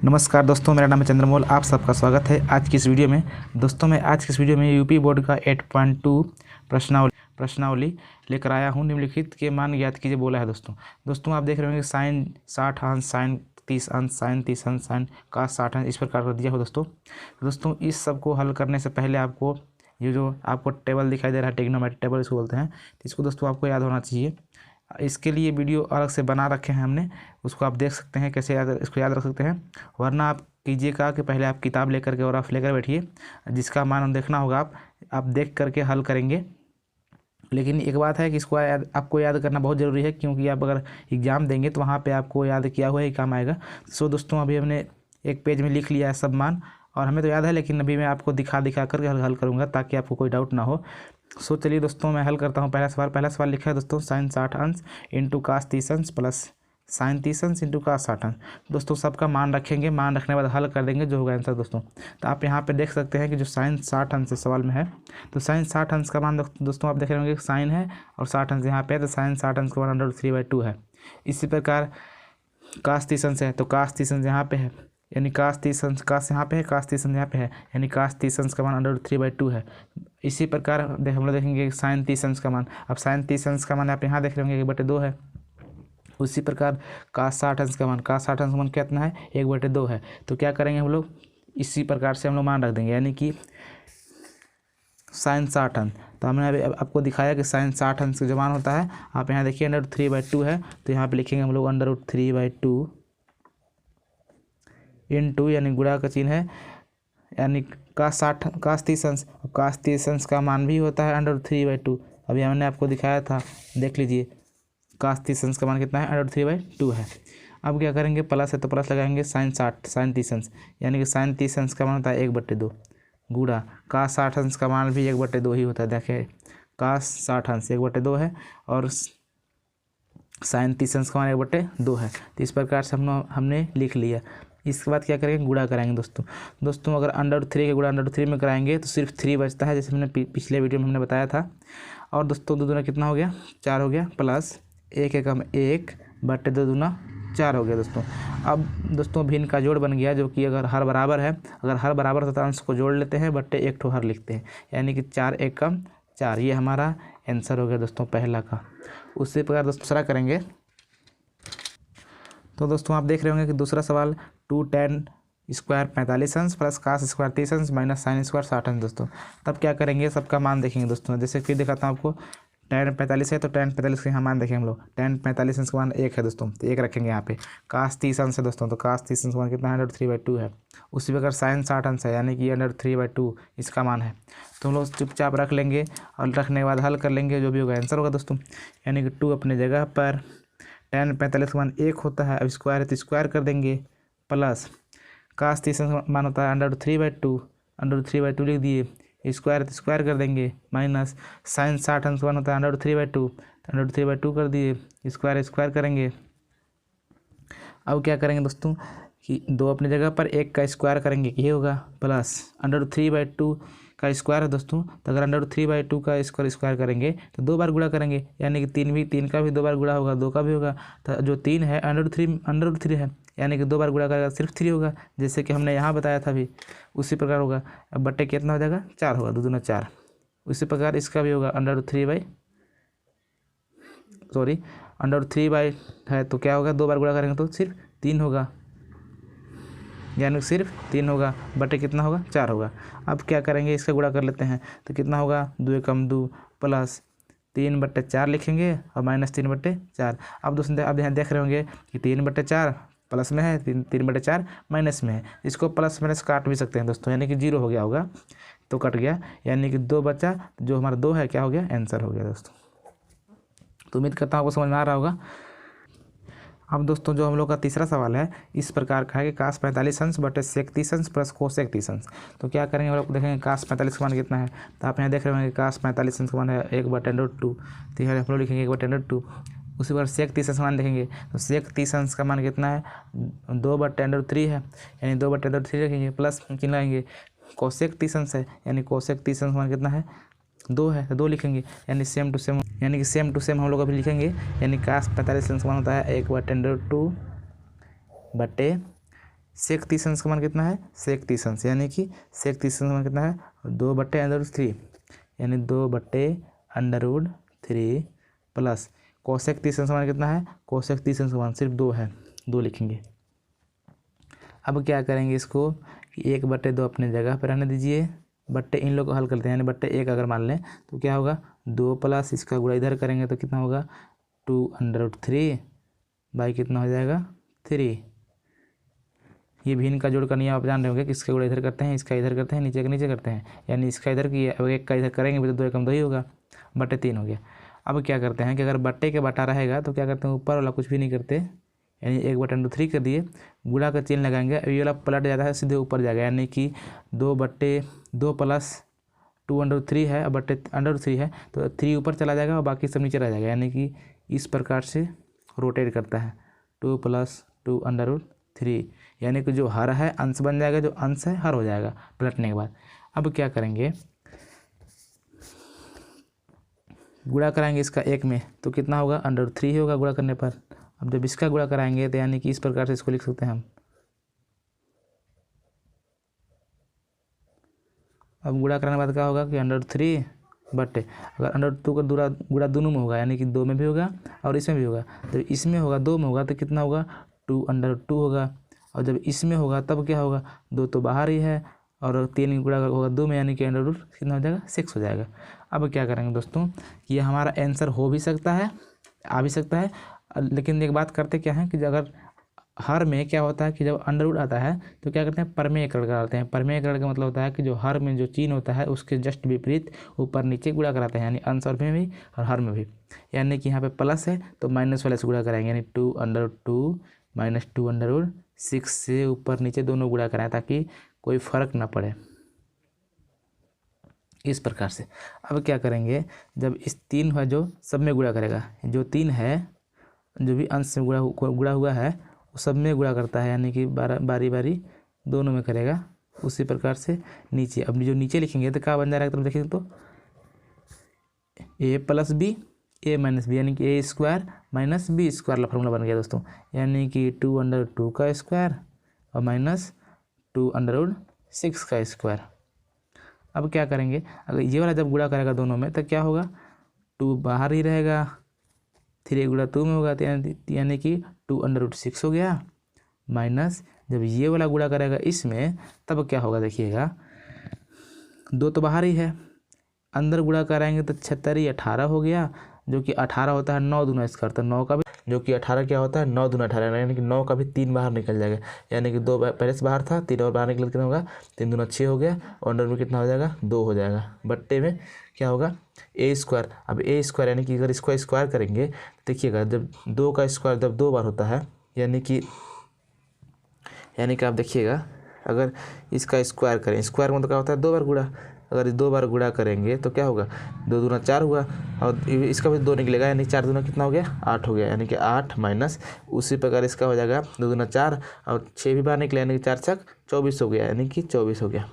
नमस्कार दोस्तों, मेरा नाम है चंद्रमोल। आप सबका स्वागत है आज की इस वीडियो में। दोस्तों मैं आज की इस वीडियो में यूपी बोर्ड का 8.2 प्रश्नावली लेकर आया हूं। निम्नलिखित के मान ज्ञात कीजिए बोला है। दोस्तों आप देख रहे होंगे साइन 60 अंश, साइन 30 अंश, साइन 30 अंश, साइन का 60 अंश, इस प्रकार कर दिया हो। दोस्तों इस सब को हल करने से पहले आपको ये जो आपको टेबल दिखाई दे रहा है, ट्रिग्नोमेट्रिक टेबल इसको बोलते हैं, तो इसको दोस्तों आपको याद होना चाहिए। इसके लिए वीडियो अलग से बना रखे हैं हमने, उसको आप देख सकते हैं कैसे इसको याद रख सकते हैं। वरना आप कीजिएगा कि पहले आप किताब लेकर के और आप लेकर बैठिए, जिसका मान देखना होगा आप देख करके हल करेंगे। लेकिन एक बात है कि इसको आपको याद करना बहुत ज़रूरी है, क्योंकि आप अगर एग्ज़ाम देंगे तो वहाँ पे आपको याद किया हुआ ही काम आएगा। सो दोस्तों अभी हमने एक पेज में लिख लिया है सब मान, और हमें तो याद है, लेकिन अभी मैं आपको दिखा कर हल करूँगा ताकि आपको कोई डाउट ना हो। सो चलिए दोस्तों मैं हल करता हूँ। पहला सवाल लिखा है दोस्तों, साइन 60 अंश इंटू कास 30 अंश प्लस साइन 30 अंश इंटू कास 60 अंश। दोस्तों सबका मान रखेंगे, मान रखने के बाद हल कर देंगे, जो होगा आंसर। दोस्तों तो आप यहाँ पे देख सकते हैं कि जो साइन 60 अंश सवाल में है, तो साइन 60 अंश का मान दोस्तों आप देख रहे होंगे साइन है और 60 अंश यहाँ पे है, तो साइन 60 अंश का मान √3/2 है। इसी प्रकार कास 30 अंश है, तो कास 30 अंश यहाँ पे है, यानी कास 30 अंश, कास यहाँ पे है, कास 30 अंश यहाँ पे है, यानी कास 30 अंश का मान √3/2 है। इसी प्रकार हम लोग देखेंगे साइन 30 अंश का मान। अब साइन 30 अंश का मान आप यहाँ देख रहे होंगे 1/2 है। उसी प्रकार कास 60 अंश का मान, कास 60 अंश का मान कितना है, 1/2 है। तो क्या करेंगे हम लोग, इसी प्रकार से हम लोग मान रख देंगे, यानी कि साइन 60 अंश। तो हमने अभी आपको दिखाया कि साइन 60 अंश का जो मान होता है, आप यहाँ देखिए √3/2 है, तो यहाँ पे लिखेंगे हम लोग √3/2 इंटू, यानी गुणा का चिन्ह है, यानी कास 30 अंश, कास 30 अंश का मान भी होता है √3/2। अभी हमने आपको दिखाया था, देख लीजिए कास 30 अंश का मान कितना है, √3/2 है। अब क्या करेंगे, प्लस है तो प्लस लगाएंगे, साइन 30 अंश, यानी कि साइन 30 अंश का मान होता है 1/2 गुणा कास 60 अंश का मान भी 1/2 ही होता है। देखिए कास 60 अंश 1/2 है और साइन 30 अंश का मान 1/2 है। तो इस प्रकार से हमने लिख लिया। इसके बाद क्या करेंगे, गुणा कराएंगे। दोस्तों अगर √3 के गुणा √3 में कराएंगे तो सिर्फ 3 बचता है, जैसे हमने पिछले वीडियो में हमने बताया था। और दोस्तों 2 दूना कितना हो गया, 4 हो गया, प्लस 1 एकम 1/2 दूना 4 हो गया। दोस्तों अब दोस्तों भिन्न का जोड़ बन गया, जो कि अगर हर बराबर है, अगर हर बराबर होता है अंश को जोड़ लेते हैं, बट्टे एक ठो हर लिखते हैं, यानी कि 4 एकम 4। ये हमारा आंसर हो गया दोस्तों पहला का। उसी प्रकार दोस्तों दूसरा करेंगे। तो दोस्तों आप देख रहे होंगे कि दूसरा सवाल 2 tan स्क्वायर 45 अंश प्लस कास स्क्वायर 30 अंश माइनस साइन स्क्वायर 60 अंश। दोस्तों तब क्या करेंगे, सबका मान देखेंगे। दोस्तों जैसे फिर दिखाता हूँ आपको, tan 45 है तो tan 45 के यहाँ मान देखेंगे हम लोग, tan 45 अंश का मान 1 है दोस्तों, तो 1 रखेंगे यहाँ पे। कास 30 अंश है दोस्तों, तो कास 30 अंश का मान कितना है, √3/2 है। उसी प्रकार साइन 60 अंश है, यानी कि √3/2 इसका मान है। तो हम लोग चुपचाप रख लेंगे और रखने के बाद हल कर लेंगे, जो भी होगा आंसर होगा दोस्तों, यानी कि 2 अपने जगह पर। tan 45 का मान 1 होता है, अब स्क्वायर है तो स्क्वायर कर देंगे, प्लस कास 30 का मान होता है √3/2 लिख दिए, स्क्वायर है तो स्क्वायर कर देंगे, माइनस साइन 60 अंश का मान होता है √3/2, √3/2 कर दिए, स्क्वायर करेंगे। अब क्या करेंगे दोस्तों कि 2 अपनी जगह पर, 1 का स्क्वायर करेंगे, ये होगा, प्लस √3/2 का स्क्वायर है दोस्तों, तो अगर √3/2 का स्क्वायर करेंगे तो 2 बार गुणा करेंगे, यानी कि 3 का भी 2 बार गुणा होगा, 2 का भी होगा। तो जो 3 है √3 है, यानी कि 2 बार गुणा करेगा सिर्फ 3 होगा, जैसे कि हमने यहाँ बताया था अभी। उसी प्रकार होगा, अब बट्टे कितना हो जाएगा, 4 होगा, 2 दूना 4। उसी प्रकार इसका भी होगा √3 है तो क्या होगा, 2 बार गुणा करेंगे तो सिर्फ 3 होगा, यानी सिर्फ 3 होगा, बटे कितना होगा, 4 होगा। अब क्या करेंगे, इसका गुणा कर लेते हैं, तो कितना होगा, 2 एकम 2 प्लस 3/4 लिखेंगे और माइनस 3/4। अब दोस्तों अब यहाँ देख रहे होंगे कि 3/4 प्लस में है, 3/4 माइनस में है, इसको प्लस माइनस काट भी सकते हैं दोस्तों, यानी कि 0 हो गया होगा, तो कट गया, यानी कि 2 बचा, जो हमारा 2 है क्या हो गया, आंसर हो गया दोस्तों। तो उम्मीद करता हूँ आपको समझ में आ रहा होगा। अब दोस्तों जो हम लोग का तीसरा सवाल है, इस प्रकार का है कि कास 45 अंश बटे सेक 30 अंश प्लस कोसेक 30 अंश। तो क्या करेंगे, हम लोग देखेंगे कास 45 का मान कितना है, तो आप यहाँ देख रहे होंगे कास 45 अंश का मान है 1/√2, तो यहाँ हम लोग लिखेंगे 1/√2। उसी बार सेक 30 अंश का मान देखेंगे, तो सेक 30 अंश का मान कितना है, 2/√3 है, यानी 2/√3 रखेंगे, प्लस चिन्ह लगाएंगे, कोसेक 30 अंश है, यानी कोसेक 30 अंश का मान कितना है, 2 है, तो 2 लिखेंगे, यानी सेम टू सेम हम लोग अभी लिखेंगे, यानी कास 45 अंश का मान होता है 1/√2 बटे सेक 30 अंश का मान कितना है, सेक 30 अंश, यानी कि सेक 30 अंश का मान कितना है 2/√3, यानी 2/√3 प्लस कोसेक 30 अंश का मान कितना है, कोसेक 30 अंश का मान सिर्फ 2 है, 2 लिखेंगे। अब क्या करेंगे इसको कि 1/2 अपने जगह पर रहने दीजिए, बट्टे इन लोग को हल करते हैं, यानी बट्टे 1 अगर मान लें तो क्या होगा 2 प्लस इसका गुणा इधर करेंगे तो कितना होगा 2√3 बाई कितना हो जाएगा 3। ये भी इनका जोड़ का नियम आप जान रहे होंगे कि इसका गुणा इधर करते हैं, इसका इधर करते हैं, नीचे का नीचे करते हैं, यानी इसका इधर किया, अब 1 का इधर करेंगे भी तो 2 एकम 2 ही होगा, बट्टे 3 हो गया। अब क्या करते हैं कि अगर बट्टे के बटा रहेगा तो क्या करते हैं ऊपर वाला कुछ भी नहीं करते, यानी 1/√3 कर दिए, गुणा का चिन्ह लगाएंगे, ये वाला पलट जाता है सीधे ऊपर जाएगा, यानी कि 2/2 प्लस 2√3 है, अब बट्टे √3 है तो 3 ऊपर चला जाएगा और बाकी सब नीचे रह जाएगा, यानी कि इस प्रकार से रोटेट करता है 2 + 2√3, यानी कि जो हर है अंश बन जाएगा, जो अंश है हर हो जाएगा पलटने के बाद। अब क्या करेंगे गुणा कराएंगे इसका 1 में तो कितना होगा √3 ही होगा गुणा करने पर। अब जब इसका गुणा कराएंगे तो यानी कि इस प्रकार से इसको लिख सकते हैं हम। अब गुणा करने के बाद क्या होगा कि √3 बटे अगर √2 का गुणा दोनों में होगा, यानी कि 2 में भी होगा और इसमें भी होगा, तो इसमें होगा 2 में होगा तो कितना होगा 2√2 होगा, और जब इसमें होगा तब क्या होगा 2 तो बाहर ही है और 3 गुणा होगा 2 में, यानी कि √2 कितना हो जाएगा 6 हो जाएगा। अब क्या करेंगे दोस्तों, ये हमारा आंसर हो भी सकता है, आ भी सकता है, लेकिन एक बात करते क्या है कि अगर हर में क्या होता है कि जब अंडर आता है तो क्या करते हैं परमेय करण कराते हैं। परमेय करण का मतलब होता है कि जो हर में जो चिन्ह होता है उसके जस्ट विपरीत ऊपर नीचे गुणा कराते हैं, यानी अंश और में भी और हर में भी, यानी कि यहाँ पे प्लस है तो माइनस वाले से गुणा कराएंगे, यानी 2√2 - 2√6 से ऊपर नीचे दोनों गुणा कराएं ताकि कोई फर्क ना पड़े, इस प्रकार से। अब क्या करेंगे जब इस 3 है जो सब में गुणा करेगा, जो 3 है जो भी अंश में गुणा हुआ है वो सब में गुणा करता है, यानी कि बारी बारी दोनों में करेगा। उसी प्रकार से नीचे, अब जो नीचे लिखेंगे तो क्या बन जा रहा है तुम देखिए तो a + b a - b, यानी कि a² - b² वाला फॉर्मूला बन गया दोस्तों, यानी कि 2√2 का स्क्वायर और माइनस 2√6 का स्क्वायर। अब क्या करेंगे अगर ये वाला जब गुणा करेगा दोनों में तो क्या होगा 2 बाहर ही रहेगा, 3 × 2 में होगा, यानी कि 2√6 हो गया, माइनस जब ये वाला गुणा करेगा इसमें तब क्या होगा देखिएगा 2 तो बाहर ही है, अंदर गुणा कराएंगे तो 76 18 हो गया, जो कि 18 होता है 9 दूना इसका, तो 9 का भी जो कि 18 क्या होता है 9 दूना 18, यानी कि 9 का भी 3 बाहर निकल जाएगा, यानी कि 2 पहले से बाहर था 3 और बाहर निकल कितना होगा 3 दूना 6 हो गया, और अंडर में कितना हो जाएगा 2 हो जाएगा, बट्टे में क्या होगा a²। अब a² यानी कि अगर इसको स्क्वायर करेंगे देखिएगा जब 2 का स्क्वायर जब 2 बार होता है, यानी कि आप देखिएगा अगर इसका स्क्वायर करें, स्क्वायर मतलब क्या होता है 2 बार गुणा, अगर 2 बार गुणा करेंगे तो क्या होगा 2 दूना 4 हुआ, और इसका भी 2 निकलेगा, यानी 4 दूना कितना हो गया 8 हो गया, यानी कि 8 माइनस उसी प्रकार इसका हो जाएगा 2 दूना 4 और 6 भी बाहर निकले, यानी कि 4 × 6 = 24 हो गया, यानी कि 24 हो गया।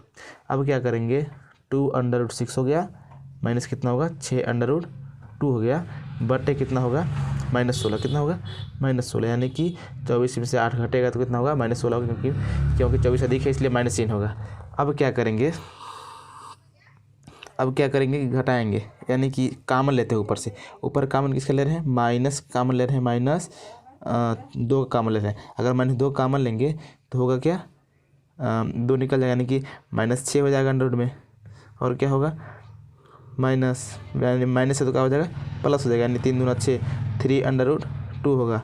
अब क्या करेंगे 2√6 हो गया माइनस कितना होगा 6√2 हो गया, बटे कितना होगा -16, कितना होगा -16, यानी कि 24 में से 8 घटेगा तो कितना होगा -16 होगा, क्योंकि 24 अधिक है इसलिए माइनस चिन्ह होगा। अब क्या करेंगे कि घटाएंगे, यानी कि कामन लेते हैं ऊपर से, ऊपर कामन किसका ले रहे हैं माइनस कामन ले रहे हैं, -2 कामन ले रहे हैं, अगर -2 कामन लेंगे तो होगा क्या 2 निकल जाएगा, यानी कि -6 हो जाएगा अंडर में, और क्या होगा माइनस से तो क्या हो जाएगा प्लस हो जाएगा, यानी 3 दूना 6 3√2 होगा।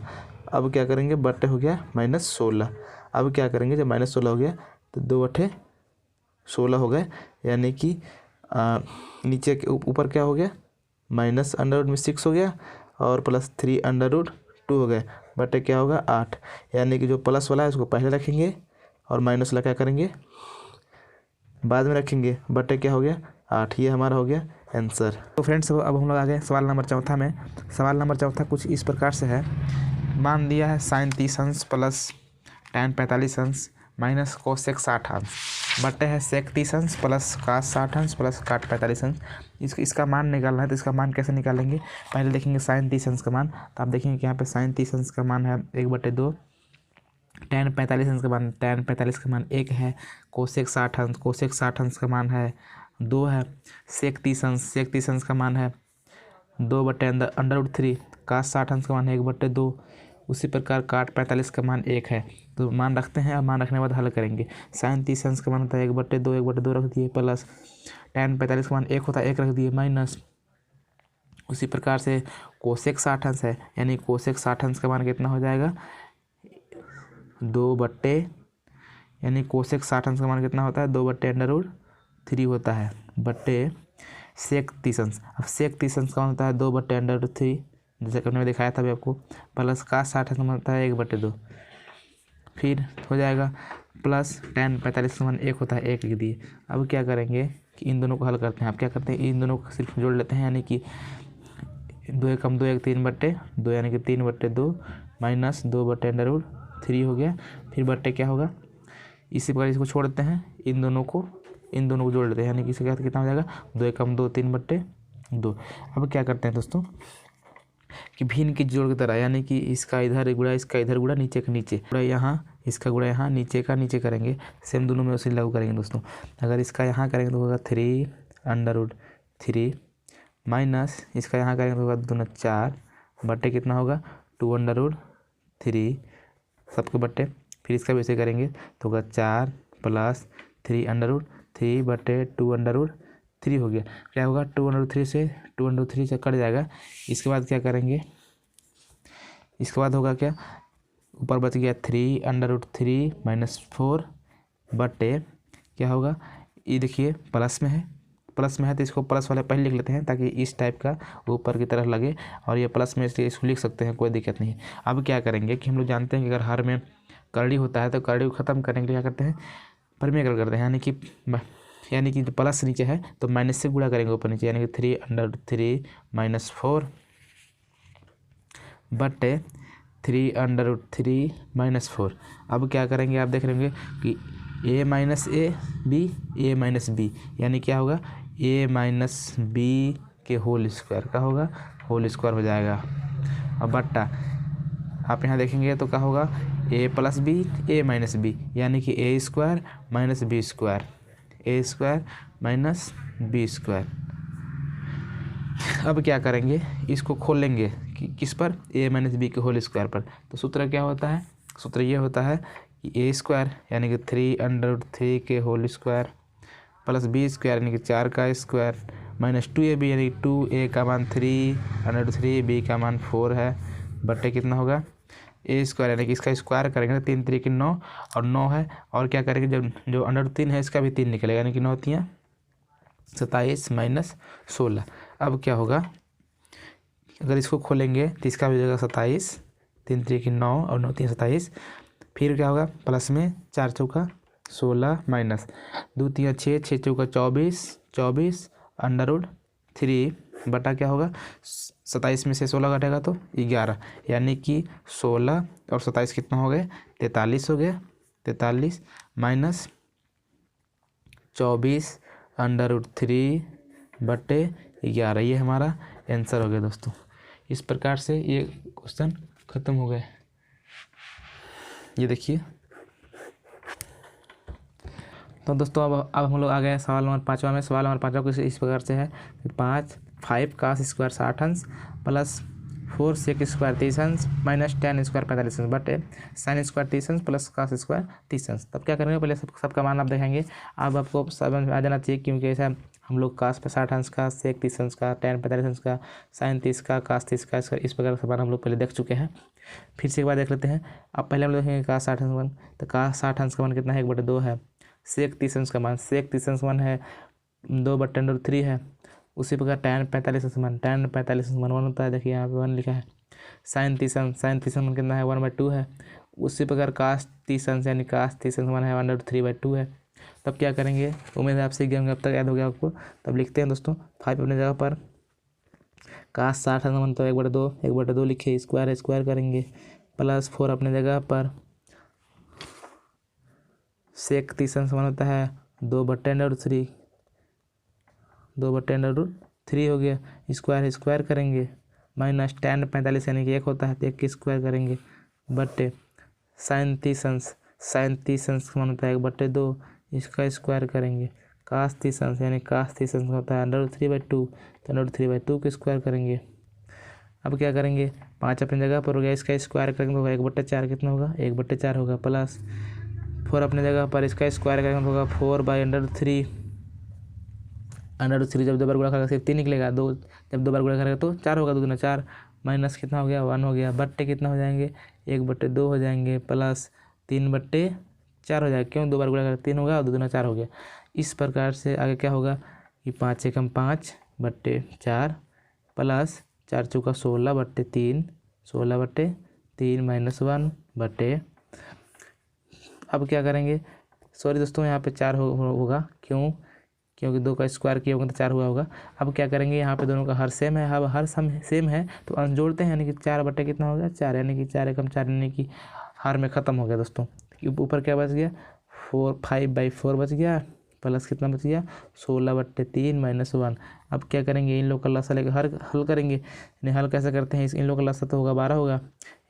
अब क्या करेंगे बट्टे हो गया -16, अब क्या करेंगे जब -16 हो गया तो 2/16 हो गए, यानी कि नीचे के ऊपर क्या हो गया -√6 हो गया और प्लस 3√2 हो गए, बटे क्या होगा 8, यानी कि जो प्लस वाला है उसको पहले रखेंगे और माइनस वाला क्या करेंगे बाद में रखेंगे, बटे क्या हो गया 8, ये हमारा हो गया आंसर। तो फ्रेंड्स अब हम लोग आ गए सवाल नंबर 4 में। सवाल नंबर 4 कुछ इस प्रकार से है, मान दिया है sin 30 अंश प्लस tan 45 अंश माइनस कोसेक 60 अंश, बटे है सेक 30 अंश प्लस cos 60 अंश प्लस काट 45 अंश। इसका मान निकालना है, तो इसका मान कैसे निकालेंगे, पहले देखेंगे sin 30 अंश का मान, तो आप देखेंगे कि यहाँ पे sin 30 अंश का मान है 1/2 tan 45 अंश का मान, tan 45 का मान 1 है। कोसेक 60 अंश, कोसेक 60 अंश का मान है 2 है। सेक 30 अंश, सेक 30 अंश का मान है 2/√3। कास 60 अंश का मान है 1/2। उसी प्रकार काट 45 का मान 1 है। तो मान रखते हैं और मान रखने के बाद हल करेंगे। साइन 30 अंश का मान होता है 1/2, 1/2 रख दिए, प्लस tan 45 का मान 1 होता है 1 रख दिए, माइनस उसी प्रकार से कोसेक 60 अंश है, यानी कोसेक 60 अंश का मान कितना हो जाएगा 2 यानी कोसेक 60 अंश का मान कितना होता है 2/√3 होता है, बट्टे सेक 30 अंश। अब सेक 30 अंश का मान होता है 2/√3, जैसे कि मैंने दिखाया था अभी आपको, प्लस का 60 अंश का मान होता है 1/2। फिर हो जाएगा प्लस tan 45 का मान 1 होता है 1 लिख दिए। अब क्या करेंगे कि इन दोनों को हल करते हैं। आप क्या करते हैं, इन दोनों को सिर्फ जोड़ लेते हैं, यानी कि 2 एकम 2 1 3/2, यानी कि 3/2 माइनस 2/√3 हो गया। फिर बट्टे क्या होगा, इसी प्रकार इसको छोड़ देते हैं, इन दोनों को जोड़ लेते हैं, यानी कि इसका कितना हो जाएगा 2 एकम 2 3/2। अब क्या करते हैं दोस्तों कि भिन्न की जोड़ की तरह, यानी कि इसका इधर गुणा इसका इधर गुणा, नीचे का नीचे गुणा यहाँ, इसका गुणा यहाँ, नीचे का नीचे करेंगे। सेम दोनों में उसे लागू करेंगे दोस्तों। अगर इसका यहाँ करेंगे तो होगा 3/√3 माइनस इसका यहाँ करेंगे तो होगा 2 4 बट्टे कितना होगा 2/√3 सबके बट्टे। फिर इसका भी ऐसे करेंगे तो होगा 4 प्लस 3/√3 बट्टे 2/√3 हो गया। क्या होगा 2/3 से 2/3 से कट जाएगा। इसके बाद क्या करेंगे, इसके बाद होगा क्या, ऊपर बच गया 3/√3 माइनस 4 बट्टे क्या होगा, ये देखिए प्लस में है, प्लस में है तो इसको प्लस वाले पहले लिख लेते हैं ताकि इस टाइप का ऊपर की तरफ लगे, और ये प्लस में इसलिए इसको लिख सकते हैं, कोई दिक्कत नहीं है। अब क्या करेंगे कि हम लोग जानते हैं कि अगर हर में करड़ी होता है तो करड़ी को ख़त्म करने के लिए क्या करते हैं, परमेकल करते हैं, यानी कि जो प्लस नीचे है तो माइनस से गुणा करेंगे ऊपर नीचे, यानी कि 3/3 माइनस 4 बट्टे 3/3 माइनस 4। अब क्या करेंगे, आप देख लेंगे कि a minus A minus B, यानी क्या होगा a माइनस बी के होल स्क्वायर का होगा, होल स्क्वायर हो जाएगा। अब बट्टा आप यहाँ देखेंगे तो क्या होगा a plus B a minus B, यानी कि a square minus B square, a square minus B square. अब क्या करेंगे, इसको खोलेंगे कि किस पर, a माइनस बी के होल स्क्वायर पर। तो सूत्र क्या होता है, सूत्र ये होता है कि a स्क्वायर यानी कि 3/3 के whole square plus B square यानी कि 4 का स्क्वायर माइनस 2ab यानी कि 2a का मान 3/3 b का मान 4 है, बट्टे कितना होगा a स्क्वायर यानी कि इसका स्क्वायर करेंगे 3 3 9 और 9 है, और क्या करेंगे जब जो √3 है इसका भी 3 निकलेगा, यानी कि 9 3 27 माइनस 16। अब क्या होगा, अगर इसको खोलेंगे तो इसका भी हो जाएगा 27, 3 3 9 और 9 3 27। फिर क्या होगा प्लस में 4 चौका 16 माइनस 2 3 6 6 चौका 24 बटा क्या होगा 27 में से 16 घटेगा तो 11, यानी कि 16 और 27 कितना हो गए 43 हो गए, 43 माइनस 24/√3 बटे 11, ये हमारा आंसर हो गया दोस्तों। इस प्रकार से ये क्वेश्चन ख़त्म हो गए। ये देखिए तो दोस्तों अब हम लोग आ गए सवाल नंबर 5वां में। सवाल नंबर 5वां कुछ इस प्रकार से है, 5 कास स्क्वायर 60 अंश प्लस 4 सेक स्क्वायर 30 अंश माइनस tan स्क्वायर 45 अंश बटे साइन स्क्वायर 30 अंश प्लस कास स्क्वायर 30 अंश। तब क्या करेंगे, पहले सबका मान आप देखेंगे। अब आपको समझ में आ जाना चाहिए, क्योंकि ऐसा हम लोग कास 60 अंश का, सेक 30 अंश का, tan 45 अंश का, साइन 30 का, कास 30 का, इस प्रकार का मान हम लोग पहले देख चुके हैं। फिर से एक बार देख लेते हैं। अब पहले हम लोग देखेंगे कास 60 अंश का मान, तो कास 60 अंश का मान कितना है 1/2 है। सेक 30 अंश का मान, सेक 30 अंश का मान है 2/√3 है। उसी प्रकार tan 45 अंश का मान, tan 45 अंश का मान 1 होता है, देखिए यहाँ पे 1 लिखा है। साइन 30 अंश का मान कितना है 1/2 है। उसी प्रकार कास 30 अंश यानी कास 30 अंश का मान है 1/3/2 है। तब क्या करेंगे, उम्मीद है आप सीख गए होंगे, अब तक याद हो गया आपको। तब लिखते हैं दोस्तों 5 अपने जगह पर, कास 60 अंश का मान तो 1/2 लिखे, स्क्वायर करेंगे, प्लस 4 अपने जगह पर, सेक 30 अंश का मान होता है 2/√3 हो गया, स्क्वायर करेंगे, माइनस tan 45 यानी कि 1 होता है तो 1 की स्क्वायर करेंगे, बट्टे साइन 30 अंश, साइन 30 अंश का मान होता है 1/2, इसका स्क्वायर करेंगे। कास 30 अंश यानी कास 30 अंश होता है √3/2, तो √3/2 का स्क्वायर करेंगे। अब क्या करेंगे, 5 अपनी जगह पर हो गया, इसका स्क्वायर करेंगे तो होगा 1/4, कितना होगा 1/4 होगा, प्लस 4 अपनी जगह पर, इसका स्क्वायर करेंगे तो होगा 4/√3। √3 जब 2 बार गुणा करेगा सिर्फ 3 निकलेगा, 2 जब 2 बार गुणा करेगा तो 4 होगा, 2 दूना 4, माइनस कितना हो गया 1 हो गया, बट्टे कितना हो जाएंगे 1/2 हो जाएंगे, प्लस 3/4 हो जाएगा। क्यों 2 बार गुणा करेगा 3 होगा और 2 दूना 4 हो गया। इस प्रकार से आगे क्या होगा कि 5 एकम 5/4 प्लस 4 चौका 16/3, 16/3 माइनस 1/। अब क्या करेंगे, सॉरी दोस्तों यहाँ पे 4 होगा, क्यों, क्योंकि 2 का स्क्वायर किया होगा तो 4 हुआ होगा। अब क्या करेंगे, यहाँ पे दोनों का हर सेम है, अब हर सम सेम है तो अंश जोड़ते हैं, यानी कि 4 कितना हो गया 4, यानी कि 4 एकम 4 यानी कि हर में ख़त्म हो गया दोस्तों। ऊपर क्या बच गया 5/4 बच गया, प्लस कितना बच गया 16/3 माइनस 1। अब क्या करेंगे, इन लोग का लसा लेकर हल करेंगे, यानी हल कैसे करते हैं, इन लोग का लसा तो होगा 12 होगा,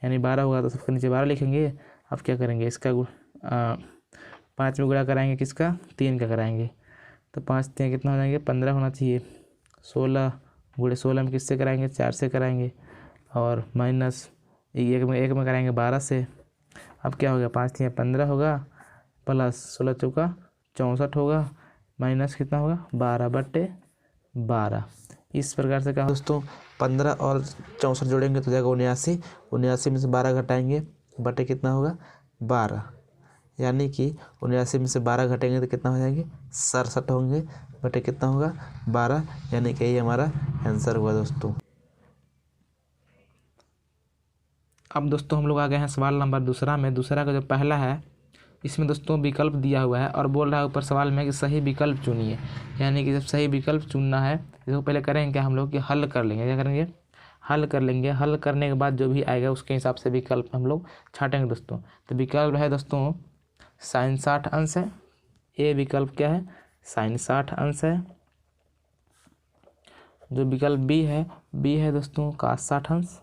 यानी 12 होगा तो सबके नीचे 12 लिखेंगे। अब क्या करेंगे, इसका 5 में गुणा कराएंगे, किसका 3 का कराएंगे, तो 5 3 कितना हो जाएंगे 15 होना चाहिए, 16 गुणे 16 में किससे कराएंगे 4 से कराएंगे, और माइनस एक में कराएंगे 12 से। अब क्या हो गया 5 3 15 होगा, प्लस 16 चौका 64 होगा, माइनस कितना होगा 12/12। इस प्रकार से कहा दोस्तों 15 और 64 जोड़ेंगे तो जाएगा 79, 79 में से 12 घटाएंगे, बटे कितना होगा 12, यानी कि 79 में से 12 घटेंगे तो कितना हो जाएंगे 67 होंगे, बटे कितना होगा 12, यानी कि ये हमारा आंसर हुआ दोस्तों। अब दोस्तों हम लोग आ गए हैं सवाल नंबर दूसरा में। दूसरा का जो पहला है इसमें दोस्तों विकल्प दिया हुआ है और बोल रहा है ऊपर सवाल में कि सही विकल्प चुनिए, यानी कि जब सही विकल्प चुनना है इसको पहले करेंगे क्या हम लोग कि हल कर लेंगे। क्या करेंगे, हल कर लेंगे। हल करने के बाद जो भी आएगा उसके हिसाब से विकल्प हम लोग छाँटेंगे दोस्तों। तो विकल्प है दोस्तों साइन 60 अंश है, ए विकल्प क्या है साइन 60 अंश है। जो विकल्प बी है दोस्तों कास 60 अंश,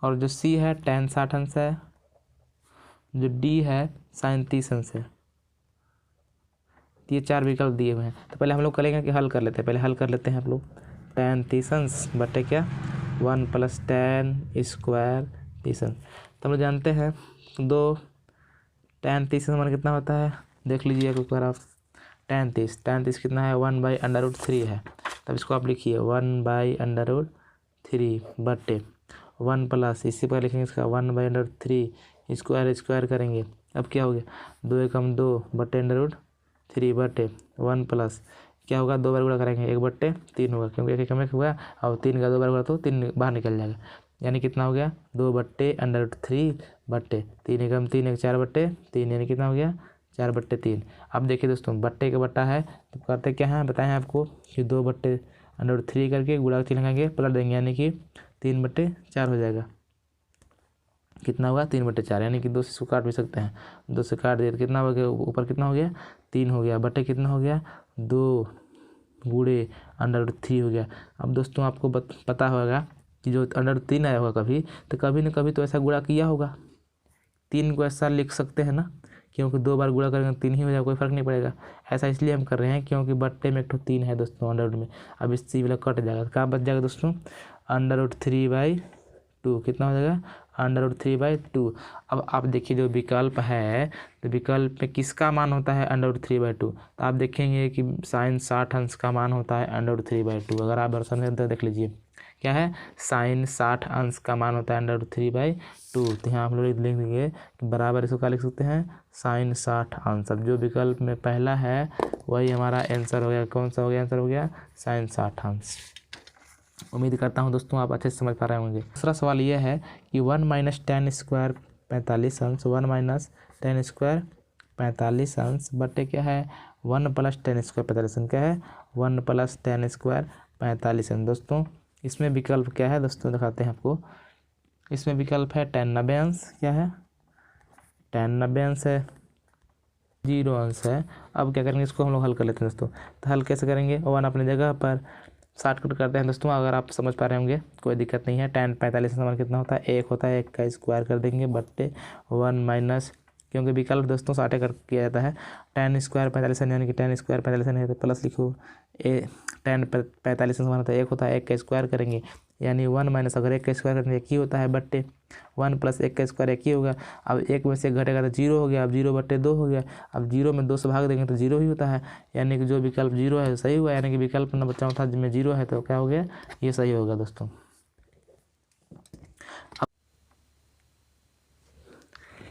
और जो सी है tan 60 अंश है, जो डी है साइन 30 अंश है। ये 4 विकल्प दिए हुए हैं। तो पहले हम लोग करेंगे कि हल कर लेते हैं, पहले हल कर लेते हैं हम लोग। tan 30 अंश बटे क्या 1 + tan स्क्वायर 30 अंश। तो हम लोग जानते हैं 2 tan 30 अंश हमारा कितना होता है, देख लीजिए एक बार आप। tan 30 कितना है 1/√3 है, तब इसको आप लिखिए 1/√3 बटे 1 प्लस इसी पर लिखेंगे इसका 1/√3 स्क्वायर करेंगे। अब क्या हो गया 2 एकम 2 बटे √3 बटे 1 प्लस क्या होगा 2 बार गुणा करेंगे 1/3 होगा, क्योंकि 1 एकम 1 हुआ और 3 का 2 बार गुणा तो 3 बाहर निकल जाएगा, यानी कितना हो गया 2/√3 बटे 3 एकम 3 1 4/3, यानी कितना हो गया 4/3। अब देखिए दोस्तों बट्टे का बट्टा है तो करते क्या है बताएं आपको कि 2/√3 करके गुणा चिन्ह लगाएंगे पलट देंगे, यानी कि 3/4 हो जाएगा। कितना होगा 3/4, यानी कि 2 से इसको काट भी सकते हैं, 2 से काट दिए तो कितना हो गया ऊपर कितना हो गया 3 हो गया, बटे कितना हो गया 2 गुणे √3 हो गया। अब दोस्तों आपको पता होगा कि जो √3 आया होगा कभी न कभी तो ऐसा गुणा किया होगा, 3 को ऐसा लिख सकते हैं ना, क्योंकि 2 बार गुणा करेंगे 3 ही हो जाएगा, कोई फर्क नहीं पड़ेगा। ऐसा इसलिए हम कर रहे हैं क्योंकि बट्टे में एक 3 है दोस्तों अंडर में। अब इस सी वाला कट जाएगा, क्या बच जाएगा दोस्तों √3/2 कितना हो जाएगा √3/2। अब आप देखिए जो विकल्प है तो विकल्प में किसका मान होता है √3/2, तो आप देखेंगे कि साइन 60 अंश का मान होता है √3/2। अगर आप वर्षन में देख लीजिए क्या है साइन 60 अंश का मान होता है √3/2। तो यहाँ हम लोग लिख देंगे कि बराबर इसको क्या लिख सकते हैं साइन 60 अंश। अब जो विकल्प में पहला है वही हमारा आंसर हो गया। कौन सा हो गया आंसर हो गया साइन 60 अंश। उम्मीद करता हूँ दोस्तों आप अच्छे से समझ पा रहे होंगे। दूसरा सवाल यह है कि 1 - tan स्क्वायर 45 अंश 1 - tan स्क्वायर 45 अंश बटे क्या है 1 + tan स्क्वायर 45 अंश क्या है 1 + tan स्क्वायर 45 अंश। दोस्तों इसमें विकल्प क्या है दोस्तों दिखाते हैं आपको। इसमें विकल्प है tan 90 अंश, क्या है tan 90 अंश है, 0 अंश है। अब क्या करेंगे इसको हम लोग हल कर लेते हैं दोस्तों। तो हल कैसे करेंगे 1 अपनी जगह पर शॉर्टकट करते हैं दोस्तों, अगर आप समझ पा रहे होंगे कोई दिक्कत नहीं है। tan 45 का मान कितना होता है, 1 होता है, 1 का स्क्वायर कर देंगे बट्टे 1 माइनस, क्योंकि विकल्प दोस्तों साटे कर किया जाता है। tan स्क्वायर 45 यानी कि tan स्क्वायर 45 है तो प्लस लिखो tan 45 का मान होता है 1 होता है, 1 का स्क्वायर करेंगे यानी 1 माइनस, अगर 1 का स्क्वायर करेंगे 1 ही होता है बट्टे 1 प्लस 1 का स्क्वायर 1 ही होगा। अब 1 में से घटेगा तो 0 हो गया, अब 0 बट्टे 2 हो गया। अब 0 में 2 से भाग देंगे तो 0 ही होता है, यानी कि जो विकल्प 0 है सही हुआ, यानी कि विकल्प नंबर चौथा जिसमें 0 है तो क्या हो गया, ये सही होगा दोस्तों।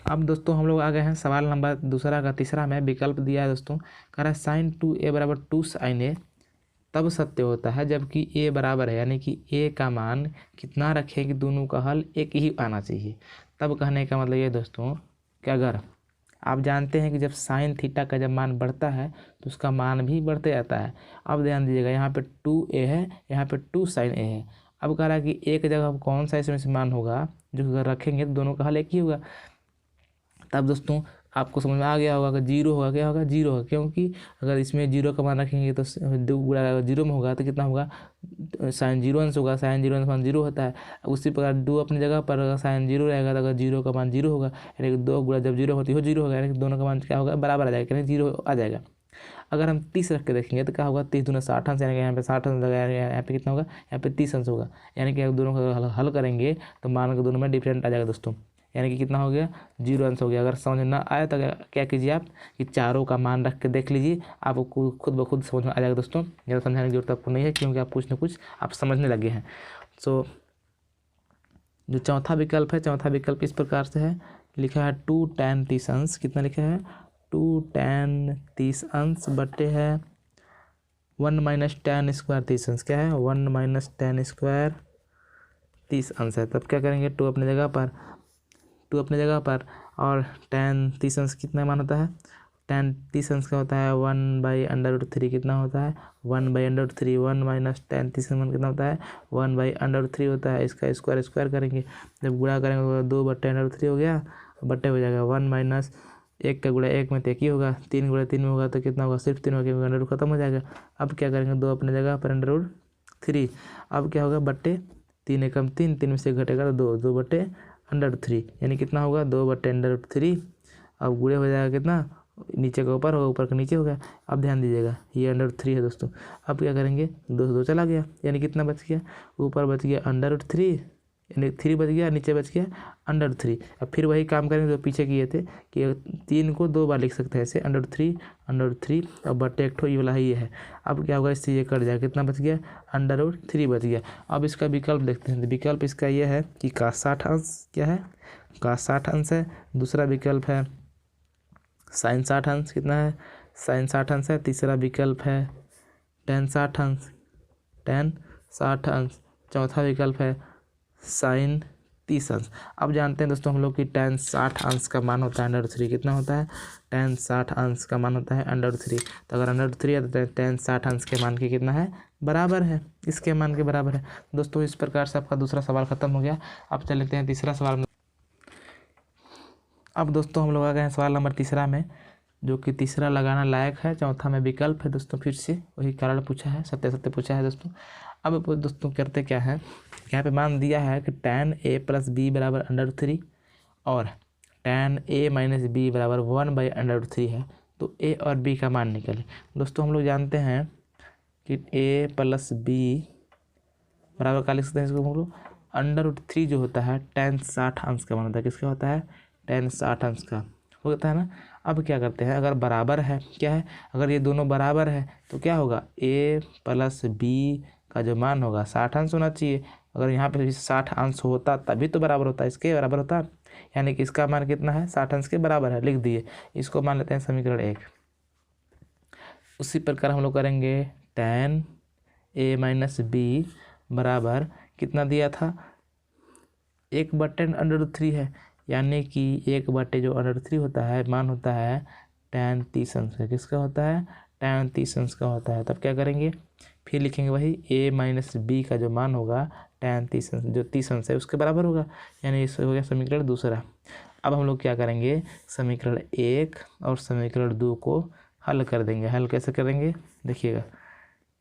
अब दोस्तों हम लोग आ गए हैं सवाल नंबर दूसरा का तीसरा में विकल्प दिया है दोस्तों, कह रहा है साइन 2a बराबर 2 साइन a तब सत्य होता है जबकि a बराबर है, यानी कि a का मान कितना रखें कि दोनों का हल एक ही आना चाहिए। तब कहने का मतलब ये दोस्तों कि अगर आप जानते हैं कि जब साइन थीटा का जब मान बढ़ता है तो उसका मान भी बढ़ते जाता है। अब ध्यान दीजिएगा, यहाँ पे 2a है, यहाँ पे 2 साइन a है। अब कह रहा है कि एक जगह कौन सा इसमें से मान होगा जो अगर रखेंगे तो दोनों का हल एक ही होगा। तब दोस्तों आपको समझ में आ गया होगा कि 0 होगा, क्या होगा, 0 होगा, क्योंकि अगर इसमें 0 का मान रखेंगे तो 2 गुणा 0 में होगा तो कितना होगा, साइन 0 अंश होगा, साइन 0 अंश मान 0 होता है। उसी प्रकार 2 अपनी जगह पर अगर साइन 0 रहेगा तो अगर 0 का मान 0 होगा, यानी कि 2 गुणा जब 0 होती हो 0 होगा, यानी कि दोनों का मान क्या होगा, बराबर आ जाएगा, यानी 0 आ जाएगा। अगर हम 30 रख के देखेंगे तो क्या होगा, 30 दूना 60 अंश, यानी कि यहाँ पे 60 अंश लगा, यहाँ पे कितना होगा, यहाँ पे 30 अंश होगा, यानी कि दोनों का हल करेंगे तो मान के दोनों में डिफरेंट आ जाएगा दोस्तों, यानी कि कितना हो गया, 0 अंश हो गया। अगर समझ ना आए तो क्या कीजिए आप कि चारों का मान रख के देख लीजिए, आपको खुद ब खुद समझ में आ जाएगा दोस्तों। ज़्यादा समझाने की जरूरत आपको नहीं है, क्योंकि आप कुछ न कुछ आप समझने लगे हैं। सो जो चौथा विकल्प है, चौथा विकल्प इस प्रकार से है, लिखा है 2 tan 30 अंश, कितना लिखा है, 2 tan 30 अंश बटे है 1 माइनस tan स्क्वायर 30 अंश, क्या है, 1 माइनस tan स्क्वायर 30 अंश है। तब क्या करेंगे, 2 अपनी जगह पर, 2 अपनी जगह पर, और tan 30 अंश कितना मान होता है, tan 30 अंश का होता है 1/√3, कितना होता है, 1/√3, 1 माइनस tan 30 मान कितना होता है, 1/√3 होता है। इसका स्क्वायर स्क्वायर करेंगे, जब गुणा करेंगे तो 2/√3 हो गया, बट्टे हो जाएगा 1 माइनस 1 का गुणा 1 में तो 1 ही होगा, 3 गुणा 3 में होगा तो कितना होगा, सिर्फ 3 होगा, अंडर रूट खत्म हो जाएगा। अब क्या करेंगे, 2 अपनी जगह पर √3, अब क्या होगा, बट्टे 3 एकम 3, 3 में से घटेगा तो 2 बट्टे √3, यानी कितना होगा, 2 बट्टे √3। अब गुणे हो जाएगा कितना, नीचे का ऊपर होगा, ऊपर का नीचे होगा। अब ध्यान दीजिएगा ये √3 है दोस्तों। अब क्या करेंगे, 2 से 2 चला गया, यानी कितना बच गया, ऊपर बच गया √3, यानी 3 बच गया, नीचे बच गया √3। अब फिर वही काम करेंगे जो पीछे किए थे कि 3 को 2 बार लिख सकते हैं ऐसे, √3 और बट्टे एक ठो ये वाला ही है। अब क्या होगा, इससे ये कट जाएगा, कितना बच गया, √3 बच गया। अब इसका विकल्प देखते हैं, तो विकल्प इसका ये है कि का 60 अंश, क्या है, का 60 अंश है। दूसरा विकल्प है साइन 60 अंश, कितना है, साइन 60 अंश है। तीसरा विकल्प है tan 60 अंश, tan 60 अंश। चौथा विकल्प है साइन 30 अंश। अब जानते हैं दोस्तों हम लोग कि tan 60 अंश का मान होता है √3, कितना होता है, tan 60 अंश का मान होता है √3। तो अगर √3 है तो tan 60 अंश के मान के कितना है, बराबर है, इसके मान के बराबर है दोस्तों। इस प्रकार से आपका दूसरा सवाल खत्म हो गया। अब चल लेते हैं तीसरा सवाल में। अब दोस्तों हम लोग आ गए हैं सवाल नंबर तीसरा में, जो कि तीसरा लगाना लायक है, चौथा में विकल्प है दोस्तों। फिर से वही कारण पूछा है, सत्य सत्य पूछा है दोस्तों। अब दोस्तों करते क्या है, यहाँ पे मान दिया है कि tan a + b बराबर √3 और tan a - b बराबर 1/√3 है, तो a और b का मान निकले। दोस्तों हम लोग जानते हैं कि a + b बराबर क्या लिख सकते हैं इसको हम लोग, √3 जो होता है tan 60 अंश का मान होता है, किसका होता है, tan 60 अंश का होता है ना। अब क्या करते हैं, अगर बराबर है, क्या है, अगर ये दोनों बराबर है तो क्या होगा, a + b का जो मान होगा 60 अंश होना चाहिए। अगर यहाँ पे 60 अंश होता तभी तो बराबर होता, इसके बराबर होता, यानी कि इसका मान कितना है, 60 अंश के बराबर है, लिख दिए। इसको मान लेते हैं समीकरण 1। उसी प्रकार हम लोग करेंगे tan a - b बराबर कितना दिया था, 1/√3 है, यानी कि 1 जो √3 होता है मान होता है tan 30 अंश का, किसका होता है, tan 30 अंश का होता है। तब क्या करेंगे, फिर लिखेंगे वही a - b का जो मान होगा tan 30 अंश, जो 30 अंश है उसके बराबर होगा, यानी इससे हो गया समीकरण दूसरा। अब हम लोग क्या करेंगे, समीकरण 1 और समीकरण 2 को हल कर देंगे। हल कैसे करेंगे देखिएगा,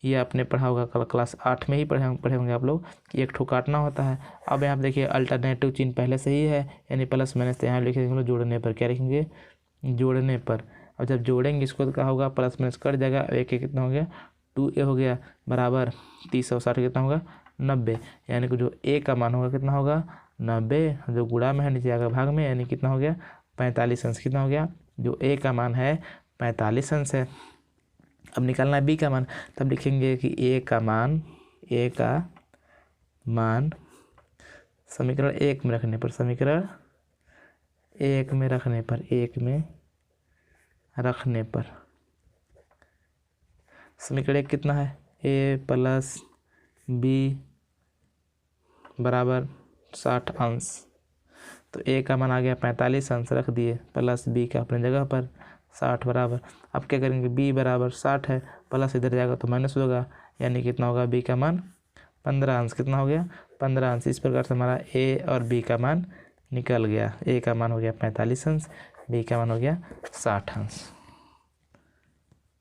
ये आपने पढ़ा होगा क्लास 8 में ही पढ़े होंगे आप लोग कि एक ठो काटना होता है। अब यहाँ पे देखिए अल्टरनेटिव चिन्ह पहले से ही है, यानी प्लस माइनस, तो यहाँ लिखेंगे हम लोग जोड़ने पर, क्या लिखेंगे, जोड़ने पर। अब जब जोड़ेंगे इसको तो क्या होगा, प्लस माइनस कट जाएगा, एक एक कितना हो गया, 2a हो गया, बराबर 30 और 60 कितना होगा, 90, यानी कि जो a का मान होगा कितना होगा, 90, जो गुणा में है नीचे आएगा भाग में, यानी कितना हो गया, 45 अंश। कितना हो गया, जो a का मान है 45 अंश है। अब निकालना है b का मान, तब लिखेंगे कि a का मान समीकरण 1 में रखने पर, समीकरण 1 में रखने पर, 1 में रखने पर समीकरण 1 कितना है, a प्लस b बराबर 60 अंश। तो a का मान आ गया 45 अंश, रख दिए, प्लस b का अपने जगह पर 60 बराबर। अब क्या करेंगे, b बराबर 60 है, प्लस इधर जाएगा तो माइनस होगा, यानी कितना होगा, b का मान 15 अंश। कितना हो गया, 15 अंश। इस प्रकार से हमारा a और b का मान निकल गया। a का मान हो गया 45 अंश, b का मान हो गया 60 अंश।